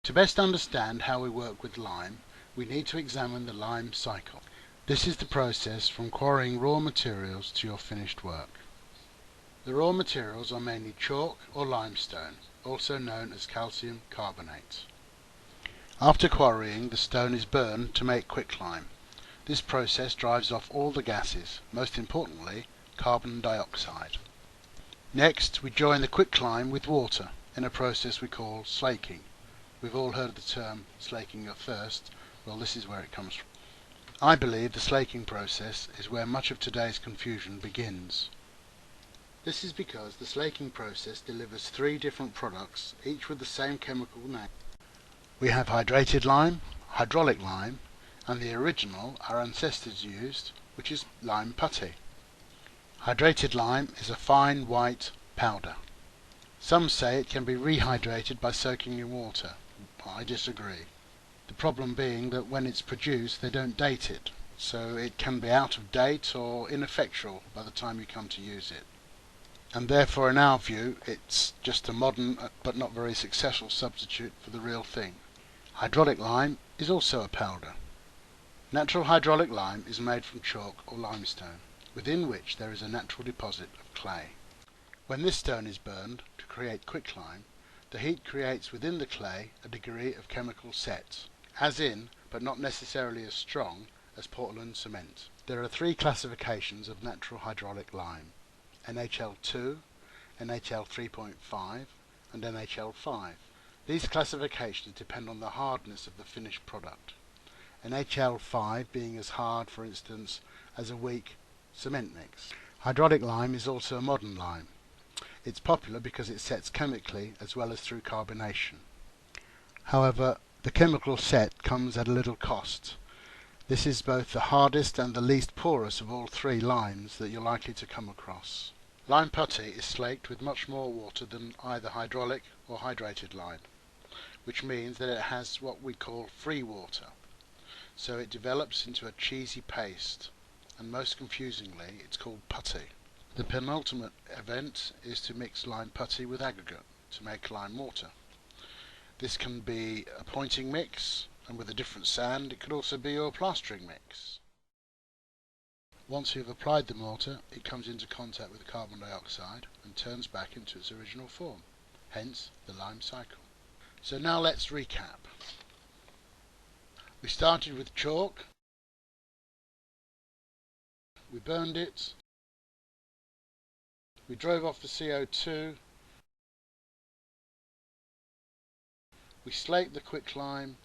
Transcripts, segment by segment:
To best understand how we work with lime, we need to examine the lime cycle. This is the process from quarrying raw materials to your finished work. The raw materials are mainly chalk or limestone, also known as calcium carbonate. After quarrying, the stone is burned to make quicklime. This process drives off all the gases, most importantly carbon dioxide. Next, we join the quicklime with water in a process we call slaking. We've all heard of the term slaking your thirst. Well, this is where it comes from. I believe the slaking process is where much of today's confusion begins. This is because the slaking process delivers three different products, each with the same chemical name. We have hydrated lime, hydraulic lime, and the original our ancestors used, which is lime putty. Hydrated lime is a fine white powder. Some say it can be rehydrated by soaking in water. I disagree. The problem being that when it's produced they don't date it, so it can be out of date or ineffectual by the time you come to use it. And therefore in our view it's just a modern but not very successful substitute for the real thing. Hydraulic lime is also a powder. Natural hydraulic lime is made from chalk or limestone, within which there is a natural deposit of clay. When this stone is burned to create quicklime, the heat creates within the clay a degree of chemical set, as in, but not necessarily as strong, as Portland cement. There are three classifications of natural hydraulic lime: NHL2, NHL 3.5 and NHL 5. These classifications depend on the hardness of the finished product. NHL 5 being as hard, for instance, as a weak cement mix. Hydraulic lime is also a modern lime. It's popular because it sets chemically as well as through carbonation. However, the chemical set comes at a little cost. This is both the hardest and the least porous of all three limes that you're likely to come across. Lime putty is slaked with much more water than either hydraulic or hydrated lime, which means that it has what we call free water. So it develops into a cheesy paste, and most confusingly it's called putty. The penultimate event is to mix lime putty with aggregate to make lime mortar. This can be a pointing mix, and with a different sand it could also be your plastering mix. Once you've applied the mortar, it comes into contact with carbon dioxide and turns back into its original form, hence the lime cycle. So now let's recap. We started with chalk, we burned it, we drove off the CO2, we slaked the quicklime,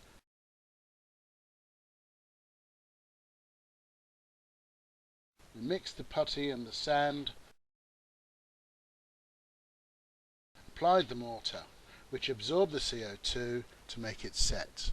we mixed the putty and the sand, applied the mortar, which absorbed the CO2 to make it set.